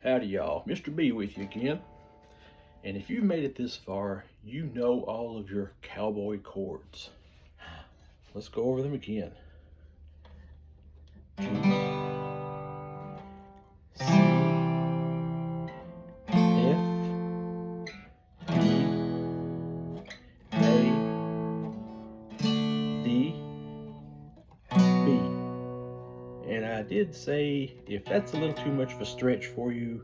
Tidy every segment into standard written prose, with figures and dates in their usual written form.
Howdy y'all, Mr. B with you again. And if you've made it this far, you know all of your cowboy chords. Let's go over them again. G, C, F, E, A, D, B. And I did say if that's a little too much of a stretch for you,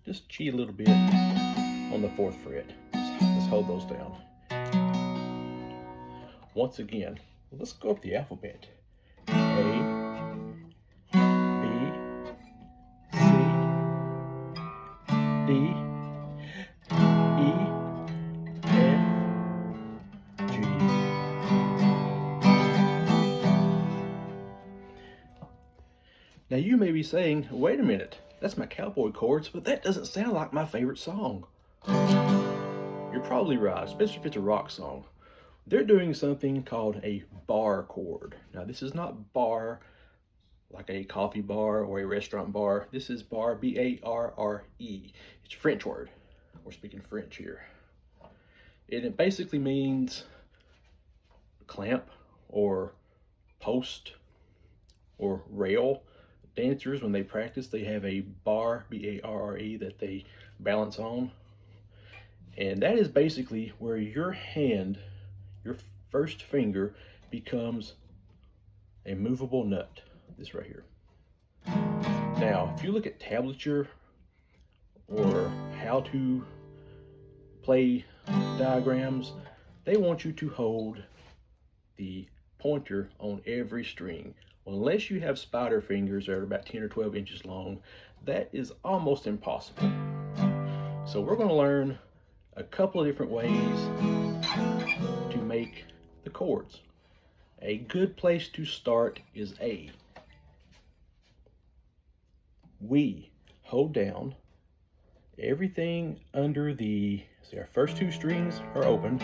just cheat a little bit on the 4th fret. Let's hold those down. Once again, let's go up the alphabet. A, B, C, D, E, F, G. Now you may be saying, wait a minute, that's my cowboy chords, but that doesn't sound like my favorite song. You're probably right, especially if it's a rock song. They're doing something called a bar chord. Now this is not bar like a coffee bar or a restaurant bar. This is bar, B-A-R-R-E. It's a French word. We're speaking French here. And it basically means clamp or post or rail. Dancers, when they practice, they have a bar, B-A-R-R-E, that they balance on. And that is basically where your hand, your first finger, becomes a movable nut. This right here. Now, if you look at tablature or how to play diagrams, they want you to hold the pointer on every string. Well, unless you have spider fingers that are about 10 or 12 inches long, that is almost impossible. So we're going to learn a couple of different ways to make the chords. A good place to start is A. We hold down everything under the, see, our first 2 strings are open.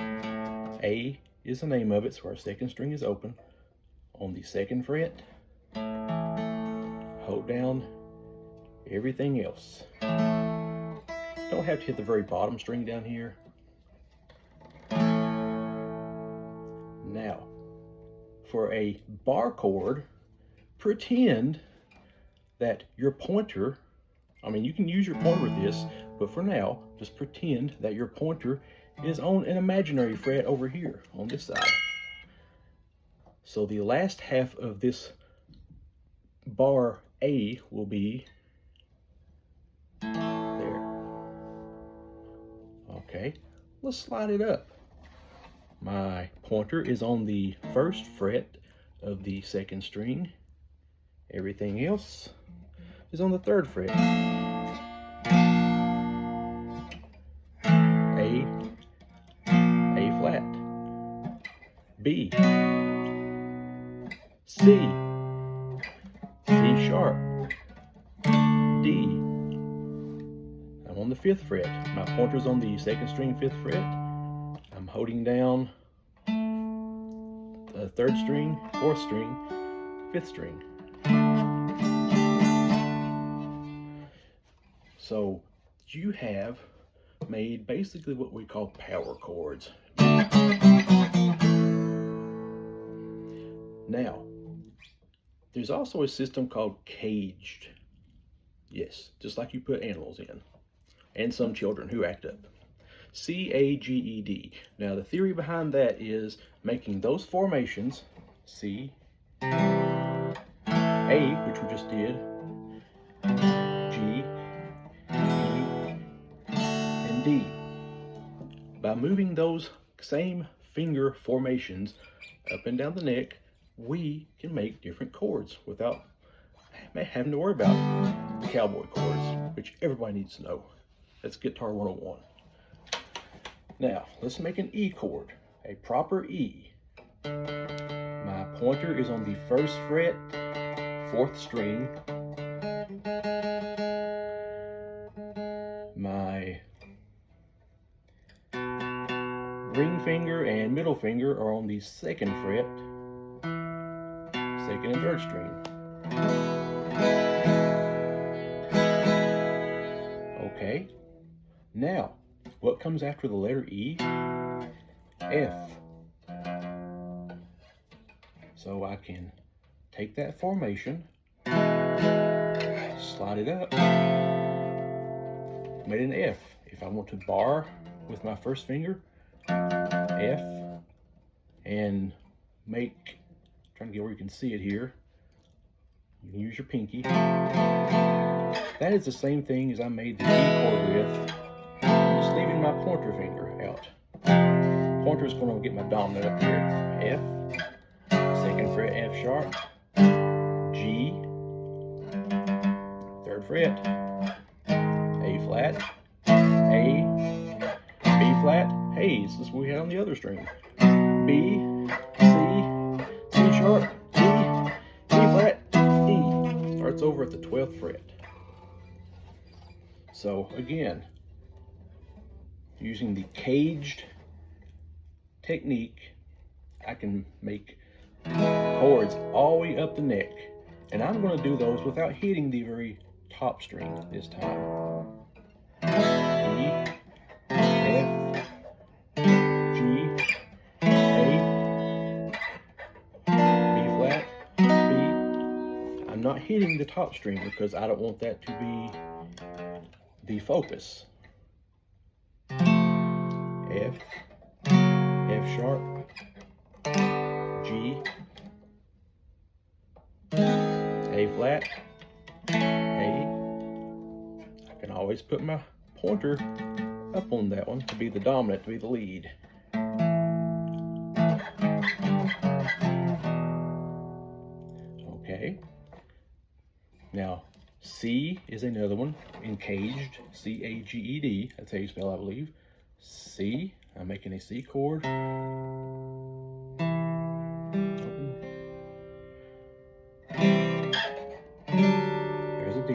A is the name of it, so our 2nd string is open. On the 2nd fret, hold down everything else. Don't have to hit the very bottom string down here. Now, for a bar chord, pretend that your pointer, you can use your pointer with this, but for now, just pretend that your pointer is on an imaginary fret over here on this side. So the last half of this bar A will be there. Okay, let's slide it up. My pointer is on the 1st fret of the 2nd string. Everything else is on the 3rd fret. A flat, B, C, C sharp, D. I'm on the 5th fret. My pointer's on the 2nd string, 5th fret. I'm holding down the 3rd string, 4th string, 5th string. So you have made basically what we call power chords. Now, there's also a system called CAGED. Yes, just like you put animals in, and some children who act up. C-A-G-E-D. Now, the theory behind that is making those formations, C, A, which we just did, G, E, and D. By moving those same finger formations up and down the neck, we can make different chords without having to worry about the cowboy chords, which everybody needs to know. That's Guitar 101. Now, let's make an E chord, a proper E. My pointer is on the 1st fret, 4th string. My ring finger and middle finger are on the 2nd fret, 2nd and 3rd string. Now, what comes after the letter E? F. So I can take that formation, slide it up, made an F. If I want to bar with my first finger, F, and make, trying to get where you can see it here, you can use your pinky. That is the same thing as I made the E chord with, just leaving my pointer finger out. Pointer is going to get my dominant up here. F, second fret F sharp, G, third fret, A flat, A, B flat. Hey, this is what we had on the other string. B, C, C sharp, D, E flat, E. Starts over at the 12th fret. So again, using the caged technique, I can make chords all the way up the neck. And I'm going to do those without hitting the very top string this time. E, F, G, A, B flat, B. I'm not hitting the top string because I don't want that to be the focus. F, F sharp, G, A flat, A. I can always put my pointer up on that one to be the dominant, to be the lead. Okay. Now, C is another one in CAGED, C-A-G-E-D. That's how you spell, I believe. C, I'm making a C chord. There's a D.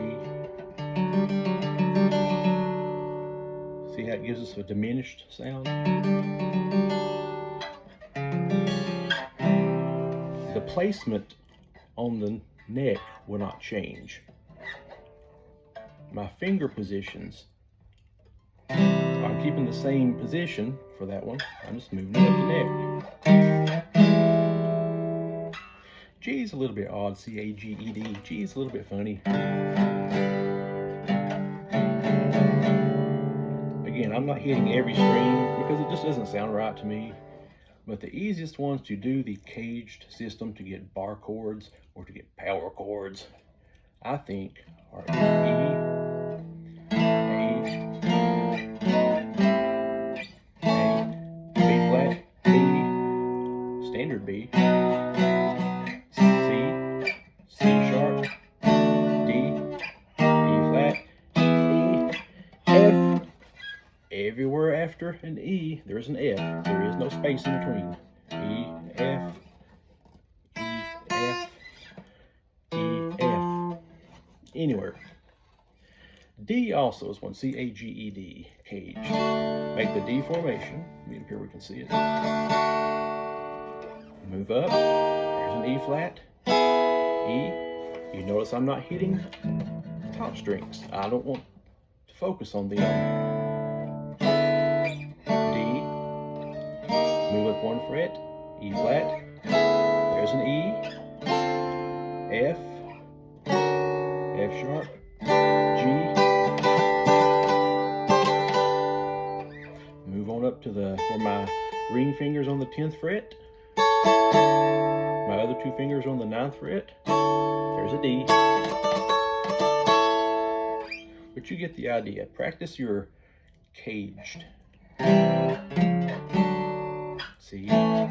See how it gives us a diminished sound? The placement on the neck will not change. My finger positions, I'm keeping the same position for that one. I'm just moving it up the neck. G is a little bit odd, C-A-G-E-D. G is a little bit funny. Again, I'm not hitting every string because it just doesn't sound right to me. But the easiest ones to do the caged system to get bar chords or to get power chords, I think, are E, A, B flat, B, standard B, C, C sharp, D, E flat, E, F. Everywhere after an E, there's an F. There is no space in between. E, F, E, F, E, F. Anywhere. D also is one, C-A-G-E-D, cage. Make the D formation. Let me up here we can see it. Move up. There's an E flat, E. You notice I'm not hitting top strings. I don't want to focus on them. Move up one fret, E flat, there's an E, F, F sharp, G. Move on up to where my ring finger's on the 10th fret, my other two fingers on the 9th fret, there's a D. But you get the idea. Practice your caged. C, A,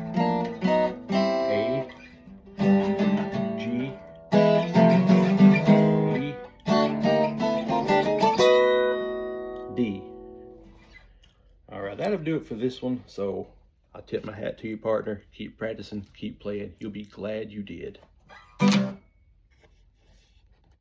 G, E, D. All right, that'll do it for this one. So I tip my hat to you, partner. Keep practicing, keep playing. You'll be glad you did.